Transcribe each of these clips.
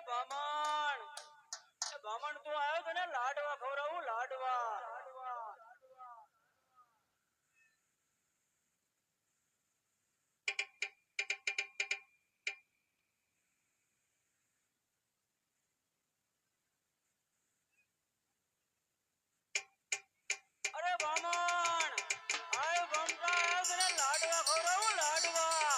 બામણ બામણ તું આવ્યો તને લાડવા ખવડાવું લાડવા અરે બામણ આય બમતા આવ્યો તને લાડવા ખવડાવું લાડવા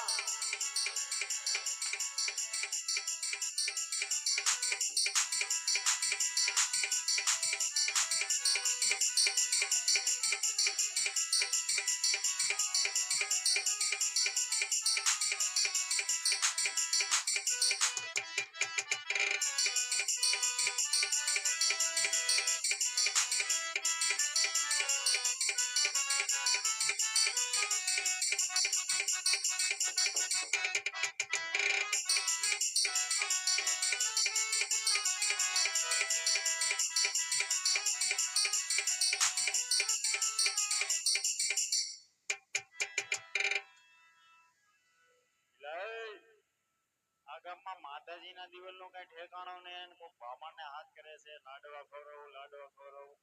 માતાજીના દિવલનો કઈ ઠેકાણો ને કોઈ બામણને હાથ કરે છે લાડવા ખવડાવું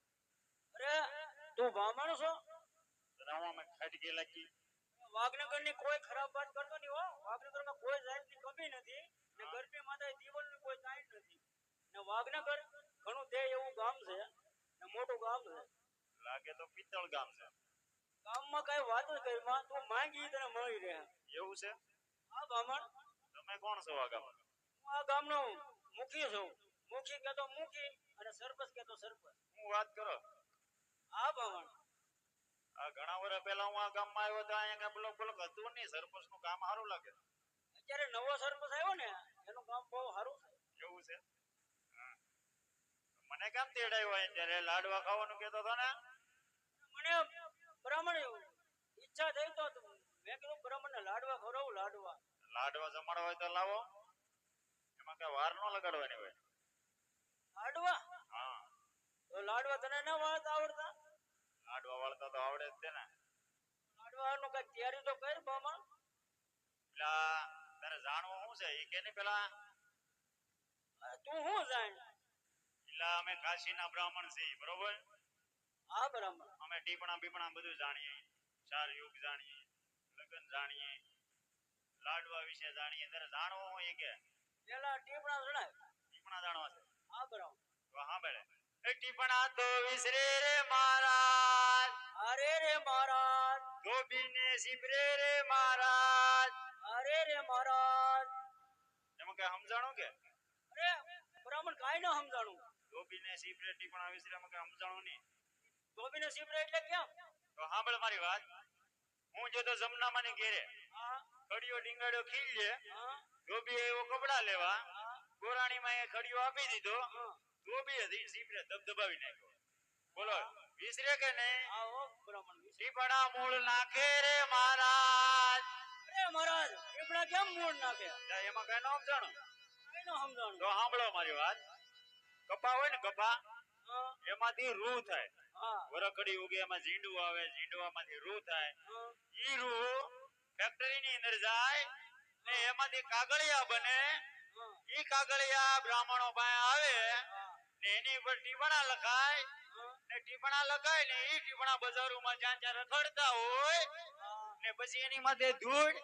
અરે તું બામણ છો તને અમે ખટકી લાગી વાઘનગરની કોઈ ખરાબ વાત કરતો નહીં હો વાઘનગરમાં કોઈ જાતની કમી નથી ને ગરબી માતા જીવનની કોઈ સાઈડ નથી ને વાઘનગર ઘણું દે એવું ગામ છે ને મોટું ગામ છે લાગે તો પિત્તળ ગામ છે ગામમાં કઈ વાત જ કરી માં તું માંગી તને મળી રહે એવું છે હા બામણ તમે કોણ છો આ ગામમાં હું આ ગામનો મુખી છું મુખી કહેતો મુખી અને સરપંચ કહેતો સરપંચ હું વાત કરો હા બામણ આ ઘણા વર્ષ પહેલા હું આ ગામમાં આવ્યો તો અહીંયા કઈ બ્લોક હતું નહીં સરપંચનું કામ સારું લાગે અત્યારે નવો સરપંચ આવ્યો ને એનું કામ બહુ સારું છે એવું છે મને કેમ તેડાયો હોય ત્યારે લાડવા ખાવાનું કહેતો હતો ને મને બ્રાહ્મણ ઈચ્છા થઈ તો મેં કીધું બ્રાહ્મણને લાડવા ખવડાવું લાડવા જમાડવા હોય તો લાવો એમાં કઈ વાર ન લગાડવાની હોય લાડવા હા તો લાડવા તને ન વાળતા આવડતા લાડવા વાળતા તો આવડે જ છે ને લાડવાનું કઈ તૈયારી તો કર બામણ પેલા તારે જાણવું શું છે એ કે નહીં પેલા તું શું જાણ પેલા અમે કાશીના બ્રાહ્મણ છીએ બરોબર હા બરાબર અમે ટીપણા બીપણા બધું જાણીએ ચાર યુગ જાણીએ લગ્ન જાણીએ લાડવા વિશે જાણીએ તારે જાણવું હોય કે પેલા ટીપણા જણાય ટીપણા જાણવા છે હા બરાબર તો હા બેડે એ ટીપણા તો વિસરે રે મહારાજ અરે રે મહારાજ ધોબીને સિમરે રે મહારાજ અરે રે મહારાજ એમાં કઈ સમજાણું કે અરે બ્રાહ્મણ કાઈ ન સમજાણું ધોબીને સિમરે ટીપણા વિસરે એમાં કઈ સમજાણું નહીં ધોબીને સિમરે એટલે કેમ તો સાંભળ મારી વાત હું જો તો જમનામાની ઘેરે હા ખડીયો ડીંગાડ્યો ખીલ લે હા ધોબી એવો કપડા લેવા ગોરાણીમાં એ ખડીયો આપી દીધો ધોબી હતી સિમરે દબદબાવી નાખ્યો બોલો વિસરે કે નહીં હા ઓ બ્રાહ્મણ ટીપણા મૂળ નાખે રે મહારાજ અરે મહારાજ ટીપણા કેમ મૂળ નાખે એમાં કઈ ન સમજાણું કઈ ન સમજાણું તો સાંભળો મારી વાત કપા હોય ને કપા હા એમાંથી રૂ થાય હા વરખડી ઉગે એમાં ઝીંડું આવે ઝીંડવામાંથી રૂ થાય હા ઈ રૂ ફેક્ટરી ની અંદર જાય ને એમાંથી કાગળિયા બને ઈ કાગળિયા બ્રાહ્મણો પાસે આવે ને એની ઉપર ટીપણા લખાય ને ટીપણા લખાય ને ઈ ટીપણા બજારોમાં જ્યાં જ્યાં રખડતા હોય ને પછી એની માથે ધૂળ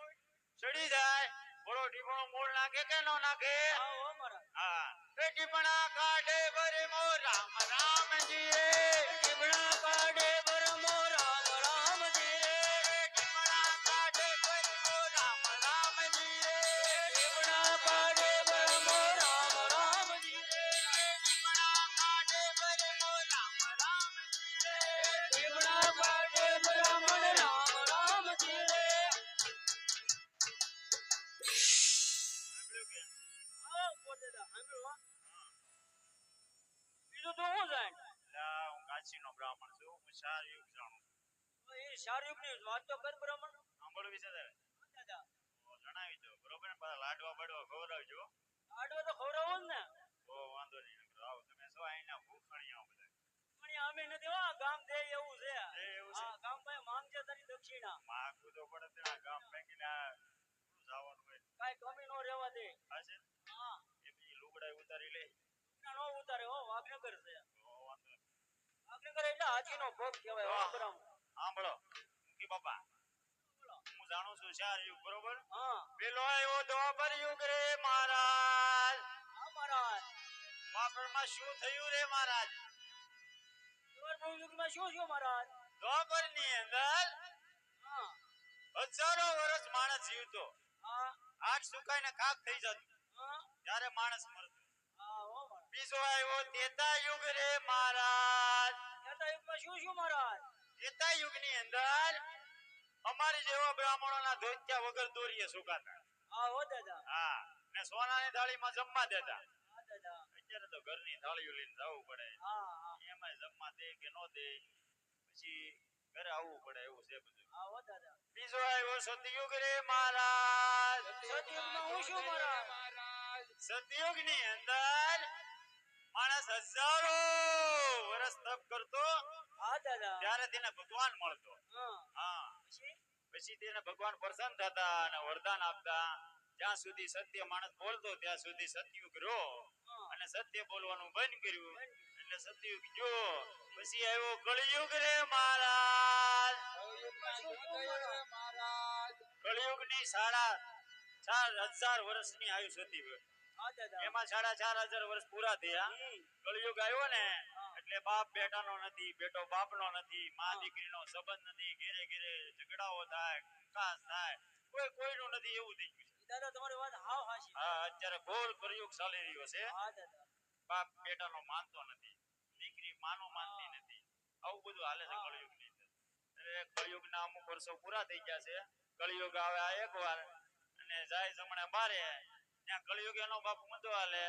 ચડી જાય બોલો ટીપણો મૂળ નાખે કે ન નાખે હા એ ટીપણા કાઢે બરમો રામ રામજી રે ટીપણા કાઢે બરમો રામ રામજી રે ટીપણા કાઢે બરમો રામ રામજી રે ટીપણા કાઢે બરમો રામ રામજી રે ટીપણા કાઢે બરમો રામ રામજી રે ટીપણા કાઢે બ્રાહ્મણ રામ રામજી રે સાંભળ્યું કે હા પોતેદા સાંભળ્યું બીજું તો હું જાણ લા હું કાશીનો બ્રાહ્મણ છું હું ચાર યુગ જાણું એ શારીરિકની વાત તો કર બ્રાહ્મણ સાંભળવું વિશે તારે દાદા તો જણાવી દો બરોબર ને પાછા લાડવા બાડવા ખવડાવજો આડવા તો ખવડાવો જ ને તો વાંધો નહીં આવો તમે શું અહીંના ભૂખણિયા બધા પણ અમે નથી હો ગામ દે એવું છે એવું છે હા ગામ ભાઈ માંગજે તારી દક્ષિણા માગવું તો પડે તેના ગામ પૈકીને આ શું જવાનું હોય કાઈ કમી નો રહેવા દે આ છે હા એ બી લુગડા લુગડા ઉતારી લે ના નો ઉતારે હો વાઘનગર છે તો વાંધો નહીં. વાઘનગર એટલે હાથીનો પગ કહેવાય હો બરાબર સાંભળો મુકી બાપા હું જાણું છું ચાર યુગ બરોબર હા પેલો આવ્યો દ્વાપર યુગ રે મહારાજ હા મહારાજ દ્વાપરમાં શું થયું રે મહારાજ દ્વાપર યુગમાં શું શું મહારાજ દ્વાપર ની અંદર હા હજારો વર્ષ માણસ જીવતો હા આઠ સુકાઈને ખાક થઈ જતું હા ત્યારે માણસ મરતો હા હો મહારાજ બીજો આવ્યો ત્રેતા યુગ રે મહારાજ ત્રેતા યુગમાં શું શું મહારાજ ત્રેતા યુગ ની અંદર અમારી જેવા બ્રાહ્મણોના ધોત્યા વગર દોરીએ સુકાતા હા હો દાદા હા ને સોનાની થાળીમાં જમવા દેતા હા દાદા અત્યારે તો ઘરની થાળીઓ લઈને જવું પડે હા હા એમાં જમવા દે કે નો દે પછી ઘરે આવવું પડે એવું છે બધું હા હો દાદા બીજો આવ્યો સતયુગ રે મહારાજ સતયુગમાં હું શું મહારાજ સતયુગ ની અંદર માણસ હજારો વર્ષ તપ કરતો હા દાદા ત્યારે તેને ભગવાન મળતો હા હા પછી પછી તેને ભગવાન પ્રસન્ન થતા અને વરદાન આપતા જ્યાં સુધી સત્ય માણસ બોલતો ત્યાં સુધી સતયુગ રો હા અને સત્ય બોલવાનું બંધ કર્યું એટલે સતયુગ જો પછી આવ્યો કળિયુગ રે મહારાજ કળિયુગમાં શું શું મહારાજ કળિયુગ ની 4,500 વર્ષની આયુષ હતી હા દાદા એમાં 4,500 વર્ષ પૂરા થયા કળિયુગ આવ્યો ને એટલે બાપ બેટાનો નથી બેટો બાપનો નથી માં દીકરીનો સંબંધ નથી ઘેરે ઘેરે ઝઘડાઓ થાય વિકાસ થાય કોઈ કોઈનું નથી એવું થઈ ગયું છે દાદા તમારી વાત હાવ હાચી હા અત્યારે ઘોર કળિયુગ ચાલી રહ્યો છે હા દાદા બાપ બેટાનો માનતો નથી દીકરી માનો માનતી નથી આવું બધું હાલે છે કળિયુગ ની અંદર એટલે કળિયુગના અમુક વર્ષો પૂરા થઈ ગયા છે કળિયુગ આવે આ એકવાર અને જાય જમણે બારે ત્યાં કળિયુગ એનો બાપ મુદ્દો હાલે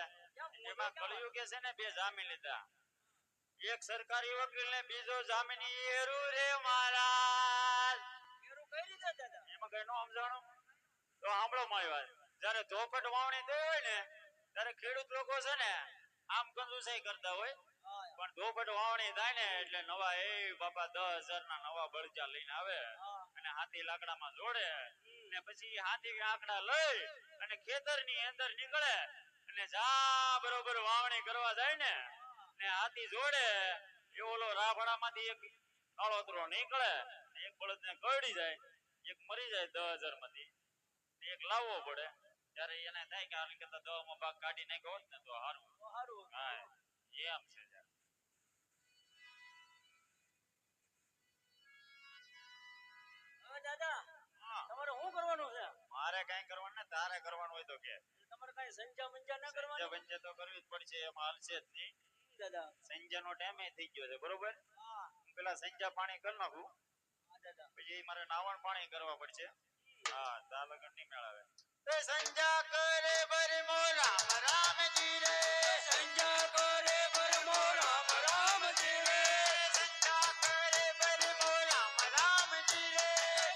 એમાં કળિયુગે છે ને બે જામીન લીધા એક સરકારી વકીલ ને બીજો જામીની એરુ રે મહારાજ એરું કઈ રીતે દાદા એમાં કઈ નો સમજાણું તો સાંભળો મારી વાત જ્યારે ધોપટ વાવણી થઈ હોય ને ત્યારે ખેડૂત લોકો છે ને આમ કંજુસાઈ કરતા હોય હા પણ ધોપટ વાવણી થાય ને એટલે નવા એ બાપા 10,000 ના નવા બળજા લઈને આવે અને હાથી લાકડામાં જોડે ને પછી હાથી આંકડા લઈ અને ખેતરની અંદર નીકળે અને જા બરોબર વાવણી કરવા જાય ને હાથી જોડે એ ઓલો રાફડામાંથી એક કાળોતરો નીકળે એક બળદને કરડી જાય એક મરી જાય 10,000 માંથી એક લાવવો પડે ત્યારે એને થાય કે આની કરતા 10 માં ભાગ કાઢી નાખ્યો હોત ને તો સારું સારું હા એમ છે હવે દાદા હા તમારે શું કરવાનું છે મારે કઈ કરવાનું ને તારે કરવાનું હોય તો કે તમારે કઈ સંજા મંજા ના સંજય કરવાનું બંજે તો કરવી જ પડશે એમાં હાલશે જ નહીં દાદા સંજ્યાનો ટાઈમ થઈ ગયો છે બરોબર હા પેલા સંજ્યા પાણી કરી નાખું હા દાદા પછી મારે નાવણ પાણી કરવા પડશે હા તા લગન નહીં મેળાવે એ સંજા કરે બરમો રામ રામજી રે સંજા કરે પરમો રામ રામજી રે સંજા કરે બરમો રામ રામજી રે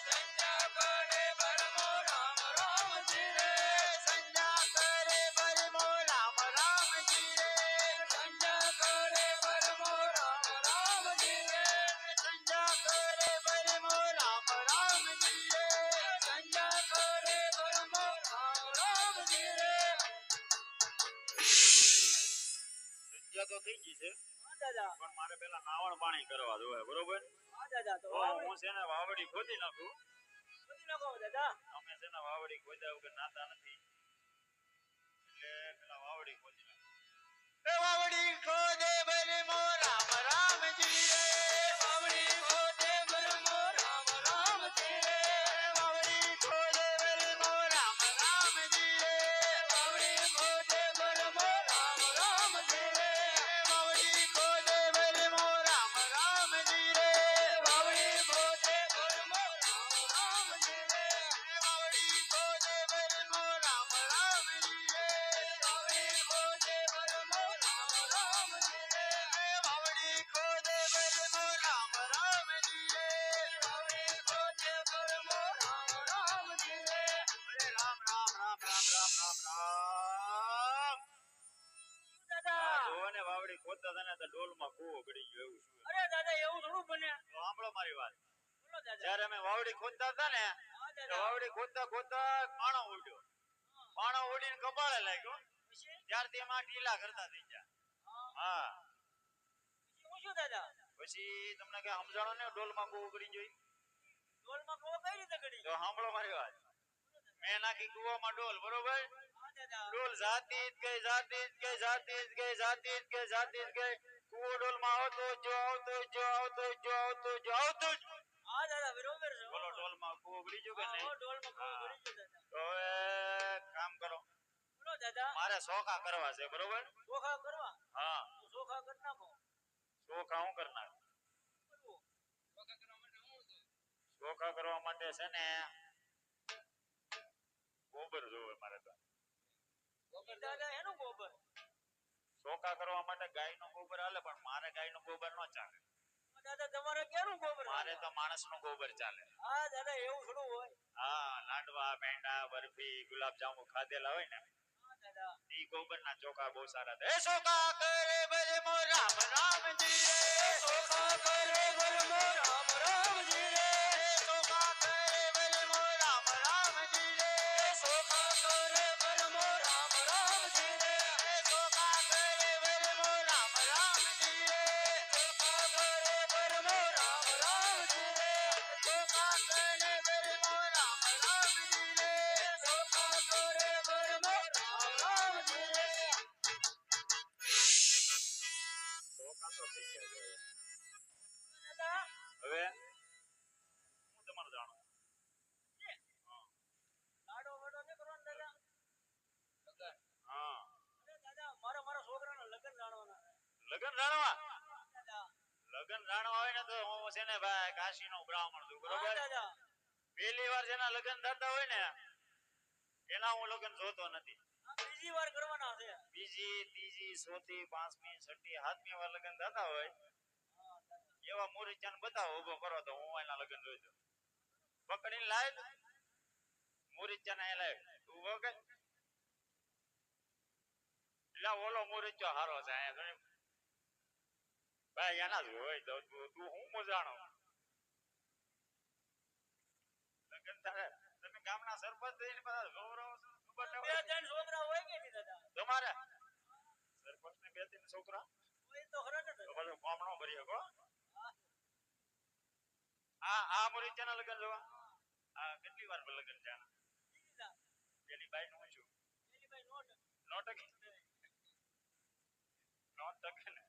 સંજા કરે પરમો રામ રામજી રે સંજા કરે બરમો રામ રામજી રે સંજા કરે પરમો રામ રામજી રે સંજા કરે બરમો રામ રામજી રે સંજા કરે પરમો રામ રામજી રે સંજ્યા તો થઈ ગઈ છે હા દાદા પણ મારે પેલા નાવણ પાણી કરવા જોઈએ બરોબર હા દાદા તો તો હું છે ને વાવડી ખોદી નાખું બધી લગાવો દાદા અમે છે ને વાવડી ખોદ્યા વગર નાતા નથી એટલે પેલા વાવડી ખોદી નાખું એ વાવડી ખોદે બરમો રામ રામજી રે વાવડી ખોદે પરમો રામ રામજી રે વાવડી ખોદે બરમો રામ રામજી રે વાવડી ખોદે પરમો રામ રામજી રે વાવડી ખોદે બરમો રામ રામજી રે વાવડી ખોદે પરમો રામ રામજી રે વાવડી ખોદે બરમો રામ રામજી રે વાવડી ખોદે પરમો રામ રામજી રે વાવડી ખોદે બરમો રામ રામજી રે વાવડી ખોદે પરમો રામ રામજી રે અરે રામ રામ રામ રામ રામ રામ રામ દાદા જોને વાવડી ખોદતા હતા ને તો ડોલમાં કૂવો ગળી ગયો એવું શું અરે દાદા એવું થોડું બને તો સાંભળો મારી વાત બોલો દાદા જ્યારે અમે વાવડી ખોદતા હતા ને હા તો દાદા વાવડી ખોદતા ખોદતા પાણો ઉડ્યો પાણો ઉડીને કપાળે લાગ્યો પછી ત્યારથી એમાં ઢીલા કરતા થઈ ગયા. હા પછી હું શું દાદા પછી તમને કઈ સમજાણો ને ડોલમાં કૂવો કરી જોઈ ડોલમાં કૂવો કઈ રીતે કરી તો સાંભળો મારી વાત. મેં નાખી કૂવામાં ડોલ, બરોબર? હા દાદા ડોલ જાતી જ ગઈ, જાતી જ ગઈ, જાતી જ ગઈ, જાતી જ ગઈ, જાતી જ ગઈ. કૂવો ડોલમાં આવતો જો, આવતો જો, આવતો જો, આવતો જો, આવતો જ. હા દાદા બરોબર છે બોલો ડોલમાં કૂવો ભરી ગયો કે હા નહીં? ડોલમાં કૂવો ભરી ગયો દાદા તો હવે કામ કરો, બોલો દાદા મારે સોખા કરવા છે, બરોબર? ચોખા કરવા હા તો ચોખા કરી નાખો સોખા હું કરનાર? કરવું ચોખા કરવા માટે છે ને ગોબર જોવે મારે તો. ઈ દાદા એનું ગોબર ચોખા કરવા માટે ગાયનો ગોબર હાલે, પણ મારે ગાયનો ગોબર ન ચાલે. દાદા તમારે ક્યાંનું ગોબર મારે તો માણસનું ગોબર ચાલે. હા દાદા એવું થોડું હોય હા લાડવા, પેંડા, બરફી, ગુલાબ જાંબુ ખાધેલા હોય ને હા દાદા ઈ ગોબરના ચોખા બહુ સારા થાય. એ ચોખા કરે બરે મો રામ રામજી રે, ચોખા કરે બરમો રામ રામજી રે ચોખા કરે બરે મો રામ રામજી રે, ચોખા કરે બરમો રામ રામજી રે ચોખા કરે બરે મો રામ રામજી રે, ચોખા કરે બરમો રામ રામજી રે ચોખા કરે બરે મો રામ રામજી રે, ચોખા કરે બરમો રામ રામજી રે ચોખા તો થઈ ગયા છે. દાદા હવે હું તમારું જાણું લાડો વાડો નહીં કરવાનો દાદા હા અરે દાદા મારા છોકરાના લગ્ન જાણવાના લગન જાણવા દાદા લગન જાણવા હોય ને તો હું છે ને ભાઈ કાશીનો બ્રાહ્મણ છું, હા બરોબર? દાદા પહેલી વાર જેના લગન થતા હોય ને એના હું લગન જોતો નથી. આ બીજી વાર કરવાના છે બીજી, ત્રીજી, ચોથી, પાંચમી, છઠ્ઠી, સાતમી વાર લગન થતા હોય એવા મુરચાન બતાવો ઉભો કરો તો હું એના લગન જોઈ દઉં. પકડીને લાય મુરચાન અહીંયા લાય ઉભો કર. એટલે ઓલો મુરચો હારો છે અહીંયા જોઈ. ભાઈ એના જ હોય તો તું હું મજાણો લગન તારે તમે ગામના સરપંચ થઈને બધા ગૌરવ છો, ખબર ન બે હોય ત્રણ છોકરા હોય કે નહીં દાદા તમારે સરપંચ ને બે ત્રણ છોકરા હોય તો ખરા ને તો દાદા પાછું ગામનો ભરી શકો. આ મુરચાના લગન જોવા આ કેટલી વાર લગન છે આના? બીજા પેલી બાઈ નું શું પેલી ભાઈ નોટ નો ટકે ને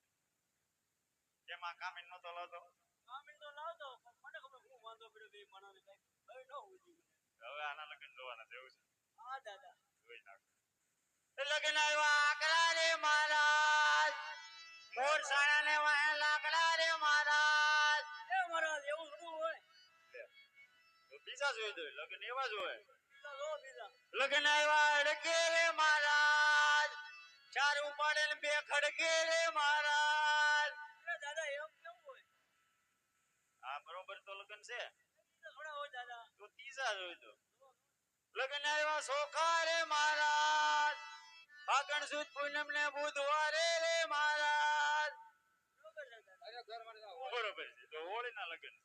કેમાં કામી નતો લાવતો. કામિલ તો લાવતો પણ મને ખબર હું વાંધો પડ્યો બે માણાને કઈ ભાઈ ન ઉજી હવે આના લગન જોવાના છે એવું છે. હા દાદા જોઈ નાખ. લગન આવ્યા આકડા રે મહારાજ, મોર સાણા ને વાહે લાકડા રે મહારાજ. એ મહારાજ એવું થોડું હોય તો બીજા જોઈ દો લગન એવા જ હોય. બીજા જો બીજા લગન આવ્યા અડકે રે મહારાજ, ચાર ઉપાડે ને બે ખડકે રે મહારાજ. અરે દાદા એમ કેવું હોય આ બરોબર તો લગન છે બીજા થોડા હોય દાદા તો ત્રીજા જોઈ દો. લગન આવ્યા સોખા રે મહારાજ, ફાગણ સુદ પૂનમ ને બુધવારે રે મહારાજ. બરોબર છે દાદા બરોબર છે તો હોળી ના લગન છે.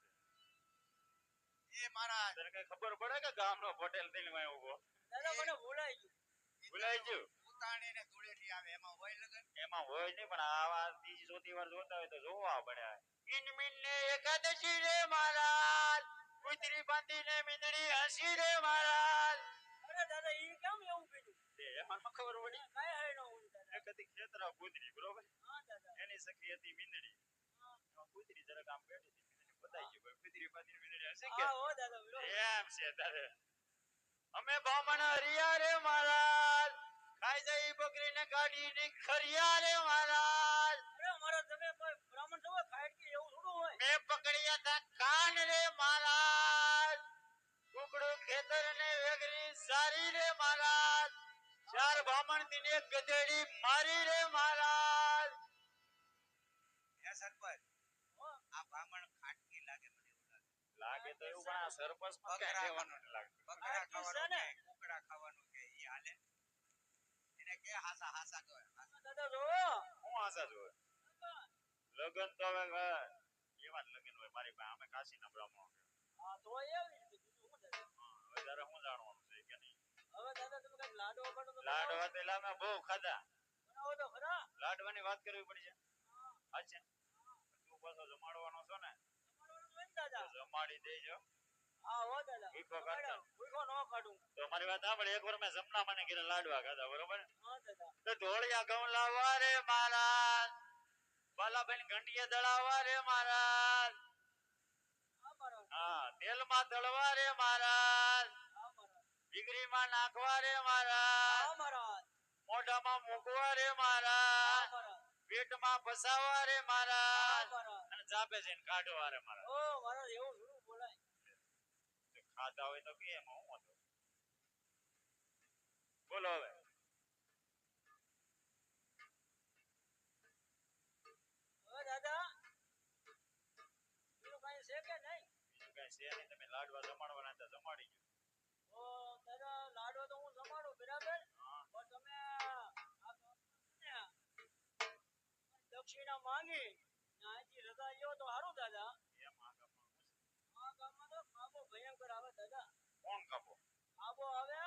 એ મહારાજ તને કઈ ખબર પડે કે ગામનો પટેલ થઈને વાય ઉભો દાદા મને ભૂલાઈ ગયું ભૂલાઈ ગયું? ઉતાણી ને ધૂળેટી આવે એમાં હોય લગન એમાં હોય નહીં પણ આવા ત્રીજી ચોથી વાર જોતા હોય તો જોવા પડે. ઈનમીન ને એકાદશી રે મહારાજ, કુતરી બાંધીને મીંદડી હસી રે મહારાજ. અરે દાદા ઈ કેમ એવું કીધું એમાં ન ખબર પડી. કાંઈ હાય ન હોય દાદા એક હતી ખેતરા કુતરી, બરોબર? હા દાદા એની સખી હતી મીંદડી. એમાં કુતરી જરાક આમ બેઠી હતી, મીંદડી બતાઈ ગઈ ભાઈ કુતરી બાંધીને મીંદડી હસી કે હા હો દાદા બરોબર એમ છે તારે. અમે બામણ હરિયા રે મહારાજ, ખાઈ જાય બકરીને કાઢીને ખરિયા રે મહારાજ. અરે મારા તમે કોઈ બ્રાહ્મણ છો ખાઈટ કે એવું થોડું હોય મેં પકડ્યા તા કાન રે મહારાજ, કુકડું ખેતર ને વેગરી સારી રે મહારાજ. ચાર બામણ દિને એક ગધેડી મારી રે મહારાજ. હે સરપંચ હો. આ બ્રાહ્મણ ખાટકી લાગે મને એવું લાગે લાગે તો એવું પણ આ સરપંચ માં ક્યાં કહેવાનું ન લાગે. બકરા ખાટકી છે ખાવાનું ને? કે કુકડા ખાવાનું કે ઈ હાલે એને કે હાસા હાસા કહે દાદા જો હું આશા જોવે લગન તો હવે એવા જ લગન હોય મારી પાસે. અમે કાશીના બ્રાહ્મણો. હા તો એવી રીતે બીજું શું દાદા હવે તારે શું જાણવાનું છે કે નહીં? હવે દાદા તમે કઈક લાડવા બનાવો તો લાડવા તો એલા મેં બહુ ખાધા. બનાવો તો ખરા. લાડવાની વાત કરવી પડશે. અચ્છા તું પાછો જમાડવાનો છો ને, તમારું જોઈને દાદા. તો જમાડી દેજો. હા હો દાદા. ભૂખો કાઢતો. ભૂખો ન કાઢું. તો મારી વાત સાંભળ, એકવાર મેં જમના મને ઘરે લાડવા ખાધા, બરોબર? હા દાદા. તો ઢોળિયા ઘઉં લાવવા રે મહારાજ, બાલાભાઈ ઘંટિયા દળાવવા રે મહારાજ, હા મહારાજ. હા તેલમાં તળવા રે મહારાજ, હા મહારાજ. ડીગરીમાં નાખવા રે મહારાજ, હા મહારાજ. મોઢામાં મૂકવા રે હા મહારાજ, મહારાજ. પેટમાં ફસાવા રે હા મહારાજ, મહારાજ. અને ચાપે જઈને કાઢવા રે મહારાજ. ઓ મહારાજ એવું શું બોલાય? તો ખાધા હોય તો કેમ હું હતો? બોલો હવે. હવે દાદા બીજું કઈ છે કે નહીં? બીજું કઈ છે નહીં, તમે લાડવા જમાડવાના હતા, જમાડી ગયો. તો દાદા લાડવા તો હું જમાડું બરાબર, હા પણ તમે દક્ષિણા માંગી ને અહીંથી રજા લ્યો તો સારું દાદા. એમ આ ગામમાં હું છે? આ ગામમાં તો કાબો ભયંકર આવે દાદા. કોણ કાપો? કાબો આવે,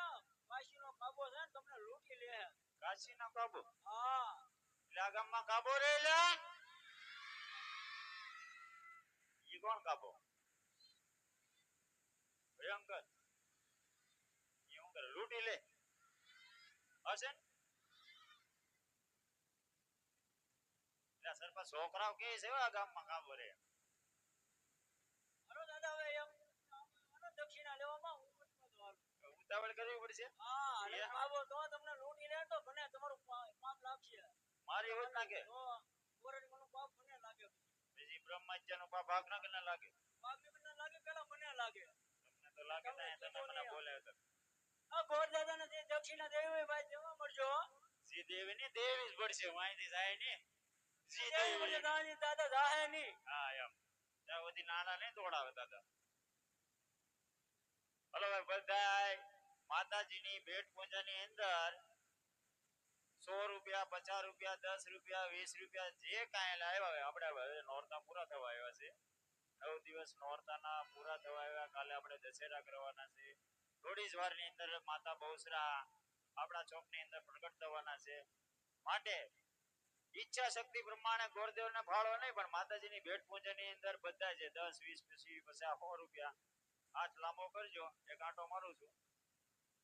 કાશીનો કાબો છે ને તમને લૂંટી લે. કાશીનો કાબો? હા એટલે આ ગામમાં કાબો રે લ્યા? ઈ કોણ કાબો? ભયંકર. ઈ હું કરે, લૂંટી લે હશે ને? એટલે સરપંચ છોકરાઓ કે છે આ ગામમાં કાબો રે. હાલો દાદા હવે એમ દક્ષિણા લેવામાં હું નથી વાળું. ઉતાવળ કરવી પડશે. હા અને કાબો તો તમને લૂંટી લે તો મને તમારું પાપ લાગશે. મારી હોત નાખે. તો ગોરડીમાંનું પાપ મને લાગે. બીજી બ્રહ્મહત્યાનો પાપ ભાગ ના કે ના લાગે? પાપ મને લાગે પેલા મને લાગે. તમને તો લાગે ને, તમે મને બોલાવ્યો તો. આ ગોર દાદાને જે દક્ષિણા દેવી હોય ભાઈ દેવા મળજો. જી દેવી ની દેવી જ પડશે, વાંઈથી જાય ને. જી દેવી દેવી મળજો દાદી દાદા જાહે નહીં. હા એમ ત્યાં સુધી નાના નહીં દોડાવે દાદા. હલો ભાઈ બધાય માતાજીની ભેટ પૂજાની અંદર 100 રૂપિયા, 50 રૂપિયા, 10 રૂપિયા, 20 રૂપિયા જે કાંઈ લાવ્યા હોય, આપણે હવે નોરતા પૂરા થવા આવ્યા છે. 9 દિવસ નોરતાના પૂરા થવા આવ્યા. કાલે આપણે દશેરા કરવાના છે. થોડી જ વારની અંદર માતા બહુસરા આપણા ચોકની અંદર પ્રગટ થવાના છે. માટે ઈચ્છા શક્તિ પ્રમાણે ગોરદેવને ફાળો નહીં, પણ માતાજીની ભેટ પૂજાની અંદર બધા છે 10, 20, 50, 100 રૂપિયા હાથ લાંબો કરજો, એક આંટો મારું છું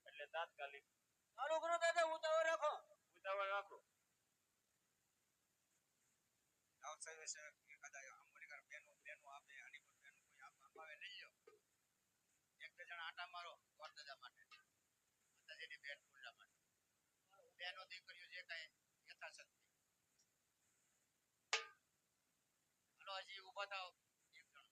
એટલે તાત્કાલિક સારું કરો દાદા ઉતાવળ રાખો. ઉતાવળ રાખો. ગામ સર્વિસ કદાચ અમરીકર બેનો આપે અણીપુર બેનો કોઈ આપાવે લઈ લો. એક બે જણા આટા મારો ગોરદાદા માટે, માતાજીની ભેટ પૂજા માટે. બેનો દીકરીઓ જે કાંઈ યથાશક્તિ. હાલો હજી ઊભા થાવ. એક જણ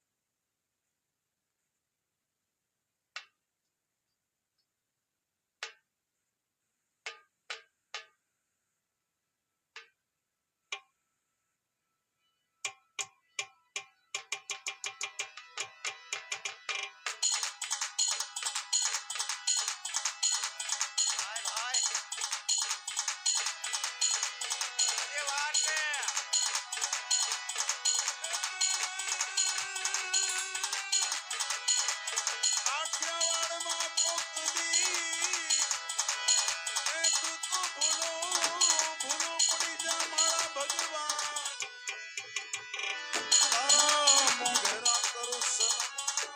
ભાઈ ભાઈ એ વાત છે. કાઠિયાવાડમાં પોકલી એ તું તો ભૂલો ભૂલો પડી જા મારા ભગવાન તારા મોઢેરા કરું સન્માન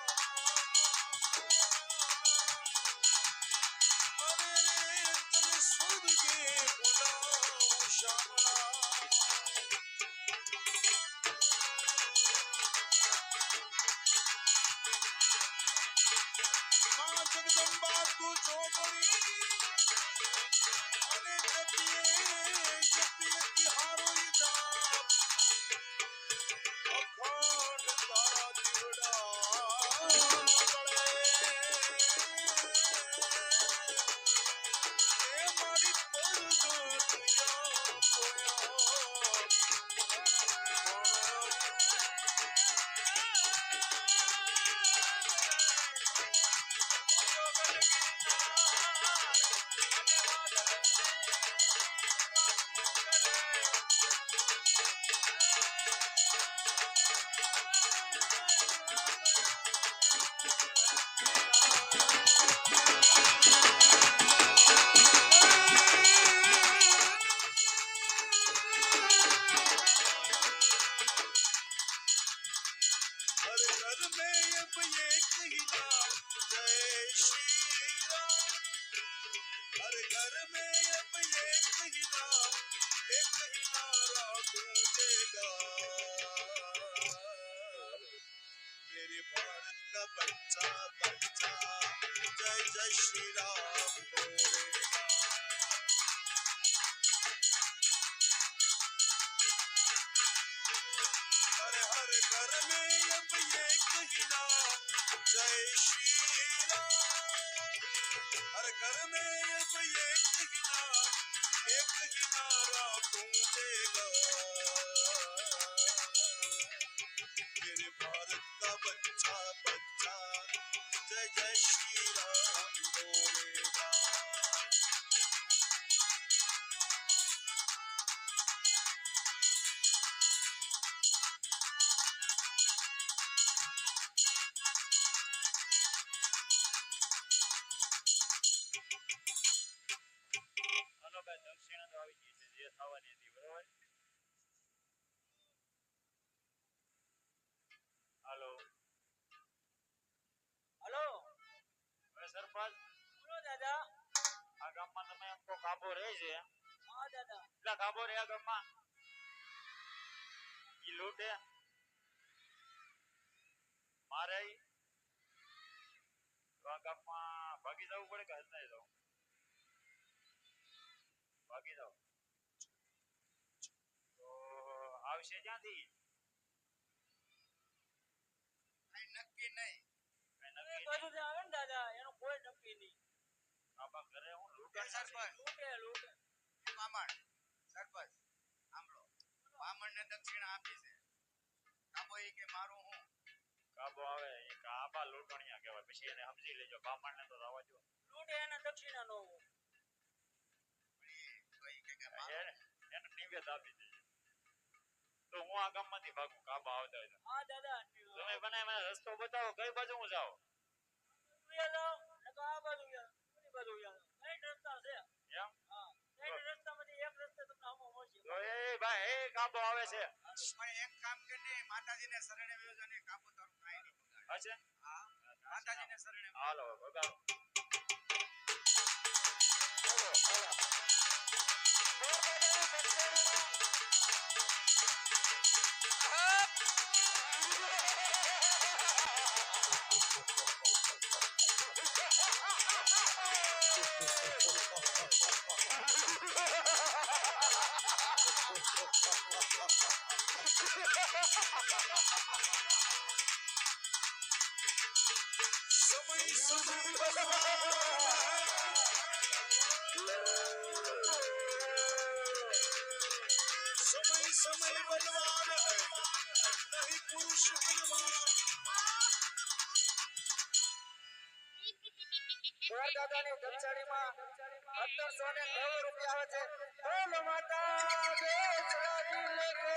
અરે રે તને સ્વર્ગે બોલાવું શામળા માં જગદંબા તું ચોકડી અને જપીએ તિહારો ધામ અખંડ તારા દીવડા ગળે એ મારી પરગતિયા પોયા जय श्री राम बोलेगा। हर हर घर में अब एक ही नाम जय श्री राम। हर घर में अब एक ही नाम, एक ही नारा गूंजेगा। मेरे भारत का बच्चा बच्चा जय जय श्री राम बोलेगा। હાલો ભાઈ દક્ષિણા તો આવી ગઈ છે જે થવાની હતી બરોબર. હાલો હલો હવે સરપંચ બોલો દાદા. આ ગામમાં તમે એમ કહો કાબો રહે છે હા દાદા. કેટલા કાબો રહ્યા ગામમાં ઈ લૂંટે મારે તો આ ગામમાં ભાગી જવું પડે કે હલતાઈ જવું ભાગી જાવ તો આવશે ક્યાંથી કઈ નક્કી નહીં. કઈ એ નક્કી બાજુ થી આવે ને દાદા એનું કોઈ નક્કી નહીં. આપા ઘરે હું એ લૂંટણ સરપંચ લૂંટે લૂંટે. એ બામણ સરપંચ સાંભળો, બામણને દક્ષિણા આપી છે. કાબો ઈ કે મારું હું કાબો આવે એ કાબા લૂંટણિયા કહેવાય પછી એને સમજી લેજો બામણને તો રવા દો લૂંટે એને દક્ષિણા નો હોય. એને નિવેદ આપી દેજો તો હું આ ગામમાંથી ભાગું કાબા આવતા હોય તો. હા દાદા. તમે મને મને રસ્તો બતાવો કઈ બાજુ હું જાઉં ઉયા જાઓ ને તો આ બાજુ જાઓ પેલી બાજુ જાઓ. ત્રણ રસ્તા છે. એમ હા ત્રણ રસ્તામાંથી એક રસ્તે તમને આમો મળશે. તો એ ભાઈ એ કાબો આવે છે પણ એક કામ કરીને માતાજીને શરણે વયો જા ને કાબો તારું કાંઈ નહીં બગાડે. હશે હા માતાજીને શરણે વયો. હાલો બગાડો समय समय बलवान समय समय बलवान है नहीं पुरुष बलवान। ગોર દાદાની દક્ષિણીમાં 1790 રૂપિયા આવે છે. બોલો માતા બેચરાજી લેકે.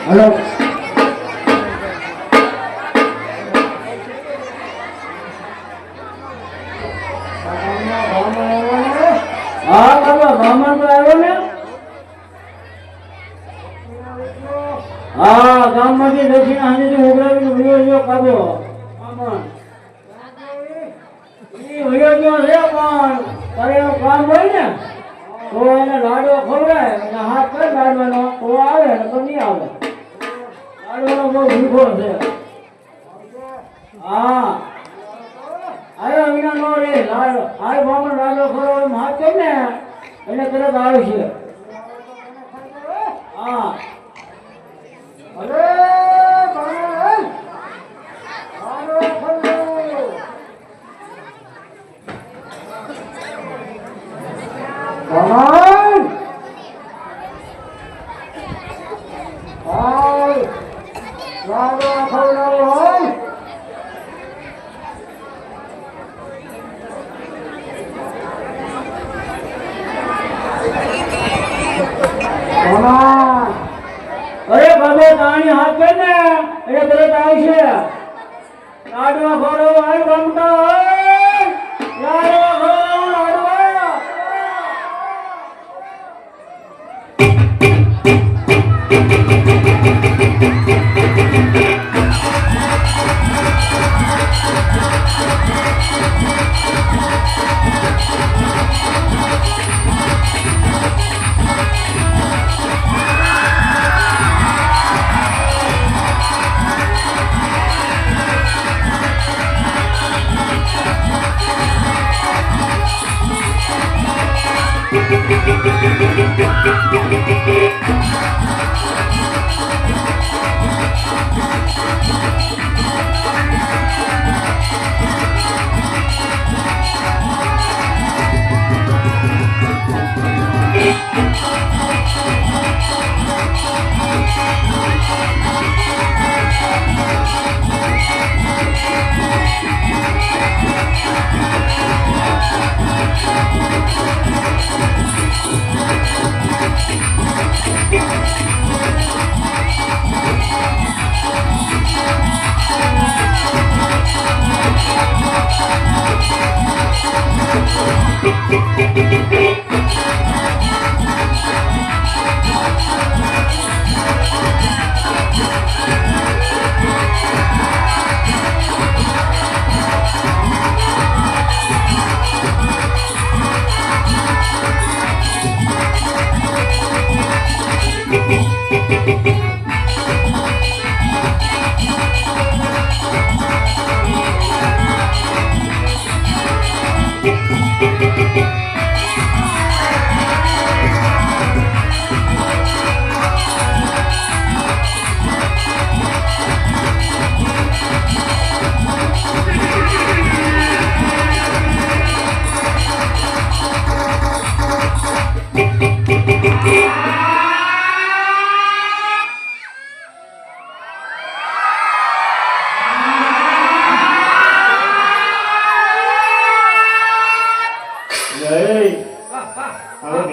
હલો હા બાબા બ્રાહ્મણ તો આવ્યો ને હા ગામમાંથી દક્ષિણ હાંજેથી ઉઘરાવીને વયો ગયો કાઢો બ્રાહ્મણ ઈ વયો ગયો છે પણ તારે એનું કામ હોય ને તો એને લાડવો ખવડાય અને હાથ કઈ લાડવાનો તો આવે ને તો નહીં આવે લાડવાનો બહુ ભૂખો છે હા આયો વિના નો રે લાડો આય બ્રાહ્મણ લાડવો ખવડાવવાનો હાથ કર ને એને તરત આવશે હા અરે બાણ લાડવો ખવડાવો બાણ હાય લાડવો ખવડાવો હાય અરે બાબા તાણી હાથ કર ને એ તરત આવશે લાડવા ખવડાવો આય રમતા લાડવા ખવડાવો લાડવા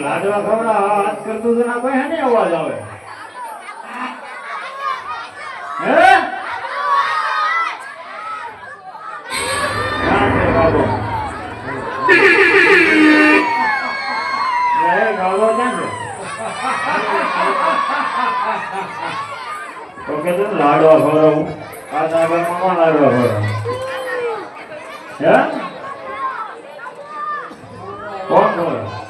લાડવા ખવડા હાથ કરતું તો ના કોઈ હે ને અવાજ આવે હે બાબો ગાળો ક્યાં છે તો કે તું લાડવા ખવડાવું આ સાગરમાં કોણ લાડવા ખવડાવું હે કોણ ખવડાવું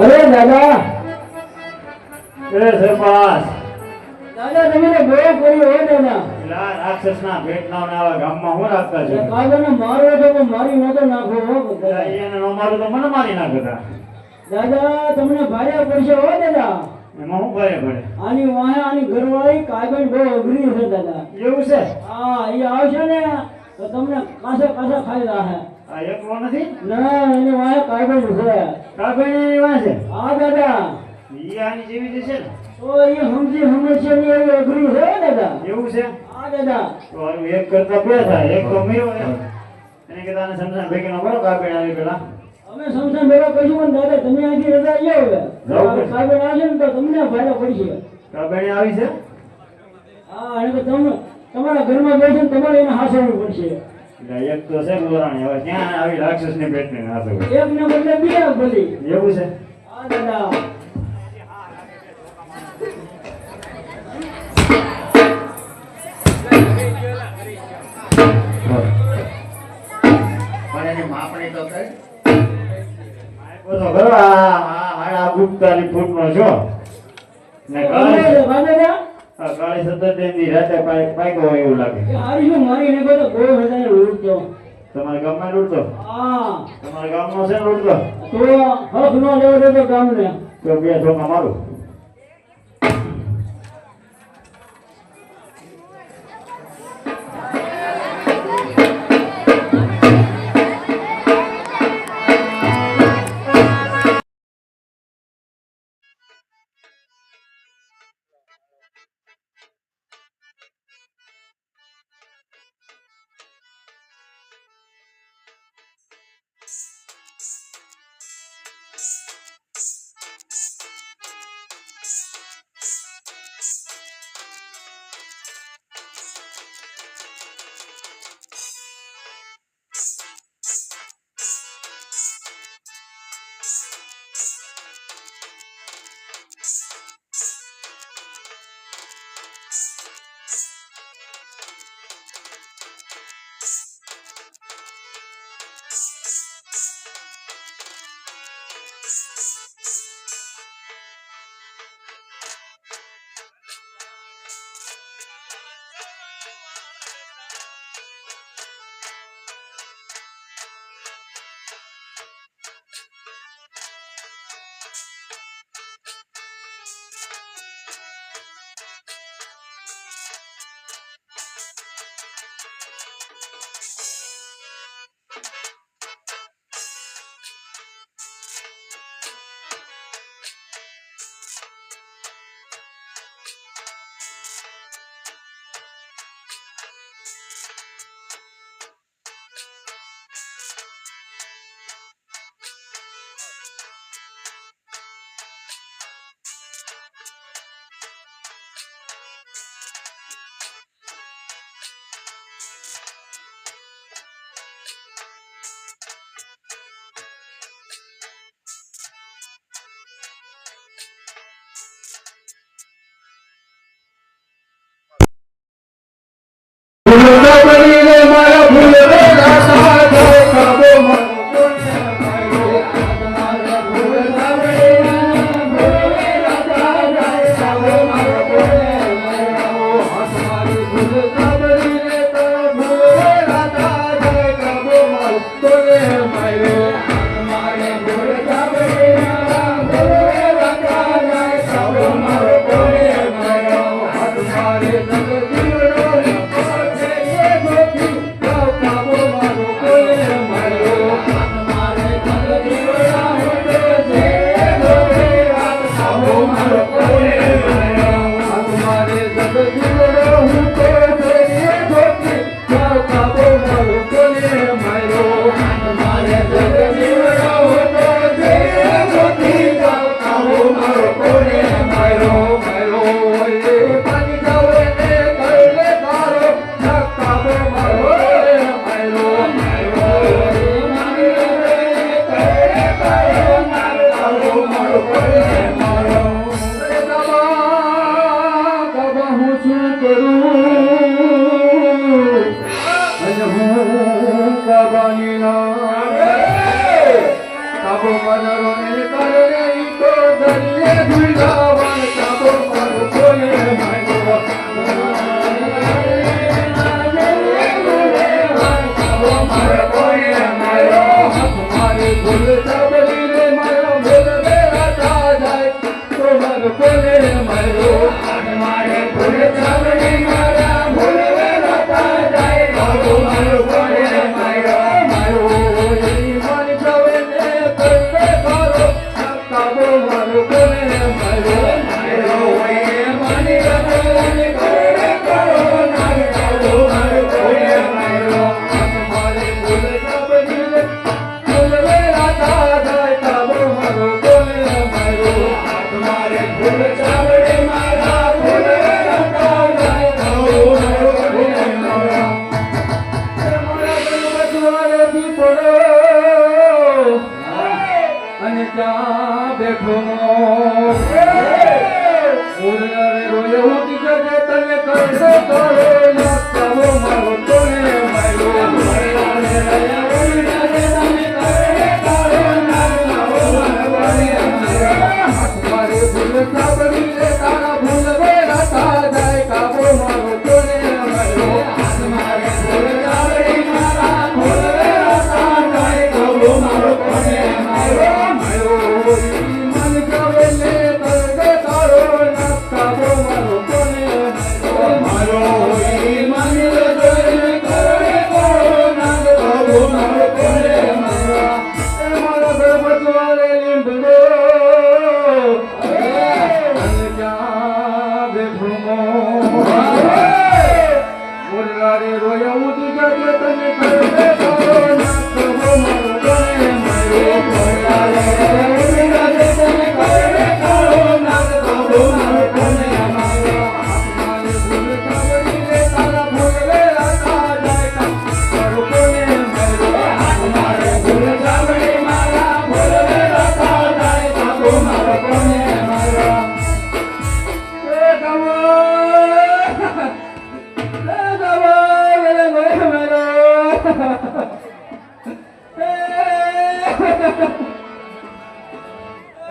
અરે દાદા સરપાસ દાદા તમે તો બહુ કર્યું હો દાદા રાક્ષસના ભેટના આવા ગામમાં હું રાખતા છો કાગળને મારવો તો પણ મારી નતો નાખો હો બધા. એને ન મારું તો મને મારી નાખતા દાદા તમને ભારે પડશે હો દાદા. એમાં હું ભારે પડે આની વાહે આની ઘરવાળી કાગળ બહુ અઘરી છે દાદા. એવું છે હા એ આવશે ને તો તમને કાસા કાસા ખાઈ રાખે. આ એકલો નથી ના એની વાહે કાગળ છે. કાગળની વાત છે હા દાદા ઈ આની જેવી જ છે ને તો એ સમજી સમસ્યાની એવી અઘરી છે હો દાદા. એવું છે હા દાદા તો હારું એક કરતા બે થાય એક તો મીરો એને કે તાને સમજાન ભેગી નો કરો કાગળ આવી પેલા અમે સંસાર ભેગા કરીશું પણ દાદા તમે અહીંથી રજા લઈ હવે જાઓ. કાગળ આવશે ને તો તમને ભારે પડશે. કાગળ આવી છે હા અને તો તમે તમારા ઘરમાં બેસે ને તમારે એને હાંસવું પડશે. એટલે એક તો છે ગોરાણી હવે ક્યાં આવી રાક્ષસની ભેટને ના થયું એક ને બદલે બે ભલી. એવું છે હા દાદા પણ એની માપણી તો કરી બધો ખરો આ ગુપ્તાની ફૂટનો છો ને કાળી દાદા આ કાળી સતત એની રાતે પાક્યો હોય એવું લાગે હારી શું મારી ને તો બહુ હજાર લૂટતો. તમારા ગામમાં લૂંટતો હા તમારા ગામનો છે લૂંટતો તો હક નો લેવો દેતો ગામને. તો બે છોકરા મારું મારો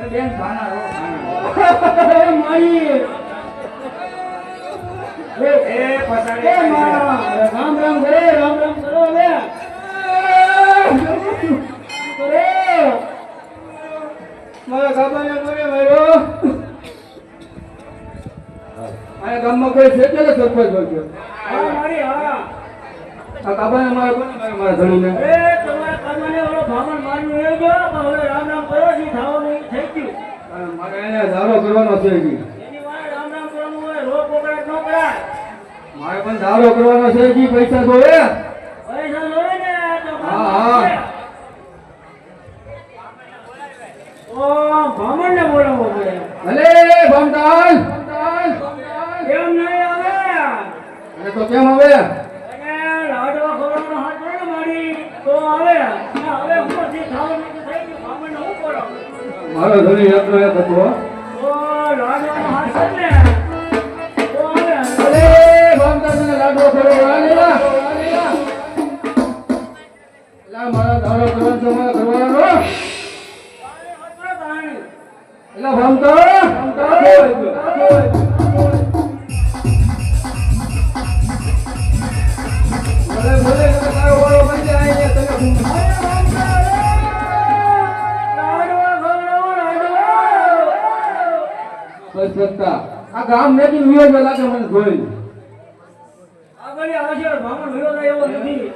બેન ખાના રો ખાના મારી એ પસાડે રામ રામ કરે રામ રામ કરો હવે કરે મારા ગાબાને મને માર્યો આ ગામમાં કોઈ છે કે સરપંચ બોલ્યો હા મારી હા આ ગાબાને મારે કોને મારા ધણીને એ તમારા કામાને ઓલો ભામણ માર્યું એ જો હવે રામ રામ કરો જી થાવાનું થઈ ગયું મારે એને દારો કરવાનો છે જી એની વાળે રામ રામ કરવાનું હોય રોક પોકડાટ ન કરાય મારે પણ દારો કરવાનો છે જી પૈસા જોવે ને તો હા ઓ ભામણ ને બોલાવો પડે ભલે ભમતાલ કેમ નહીં આવે અને તો કેમ આવે અને લાડવા ખવડાવવાનો હાથ જોડે મારી તો આવે હવે ઉપરથી ખાવાનું થઈ ગયું ભામણ ને હું કરો મારો ધણી એકનો એક હતો ઓ લાડવાનો હાથ છે ને તો આવે ભલે ભમતાલ ને લાડવો ખવડાવવાનો લા મારા દારો કરવાનો છે મારા ઘરવાળાનો એલા ભમતો ભલે ભલે તારો વાળો બની જાય ને તમે બસ સત્તા આ ગામ મેથી વિયોજ લાગે મને જોઈ આગળ આવશે ભામણ વિયોજ એવો નથી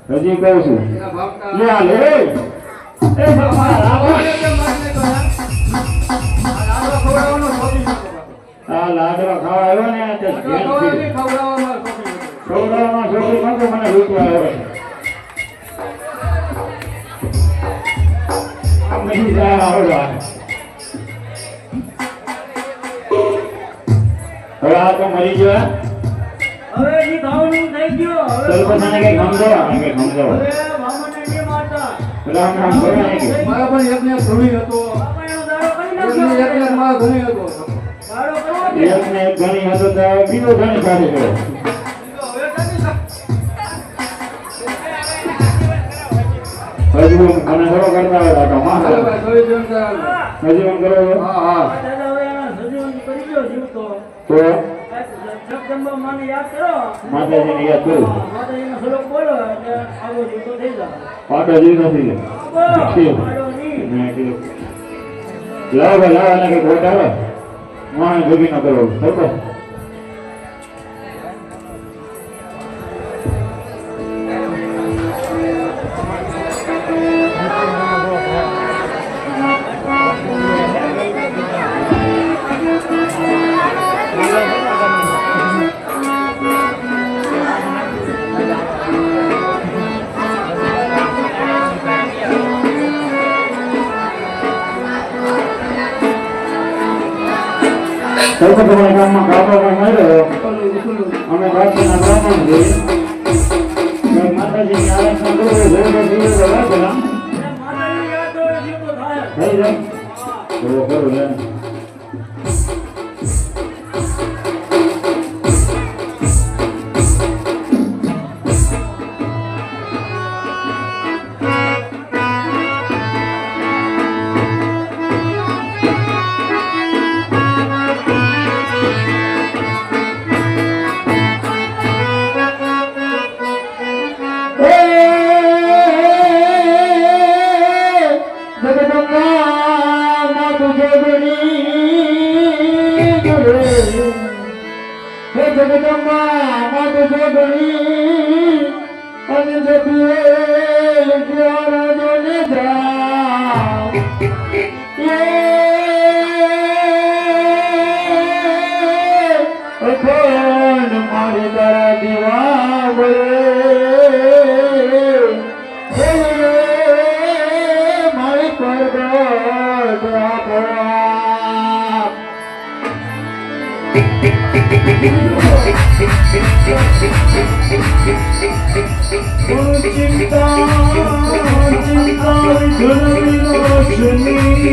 હજી કહું છું આ લાડવા ખાવા આવ્યો ને ખવડાવવામાં છોકરી મને લૂંટવા આવ્યો હવે આ તો મરી ગયો હવે ઈ ખાવાનું થઈ ગયો હવે પોતાને કઈ સમજો કે સમજો હવે મામાને કે મારતા રામ રામ કરો ને કે મારા પણ એકને ધણી હતો બાપાનો દારો કરી નાખ્યો એકને મારો ધણી હતો દારો કરો એકને એક ધણી હતો તો બીજો ધણી કાઢી ગયો હજુ મને થોડો કરતા હોય તો માં હજુ કરો હા હા દાદા હવે હજુ કરી ગયો જીવ તો જગદંબા માને યાદ કરો માતાજીને યાદ કરો માતાજીનો શ્લોક બોલો એટલે આવો જીતો થઈ જાય પાટો જીવ નથી લાવ અને કે ગોટાળો માણે ભોગી ન કરો સરપંચ તમારા ગામમાં કાપા માર્યો અમે બાપુના બ્રાહ્મણ છીએ માતાજીની આરાધના કરો જોડે જીવો રાખેલા માતાજીની યાદ તો જીવો થાય થઈ જાય કરો લે જગદંબા માત જોગણી અને જપીએ ક્યારા જોને જા અખંડ મારી તારા દીવા બોલે મારી પરગટ આપણા ચિંતા ચિંતા વિઘ્ન વિનાશની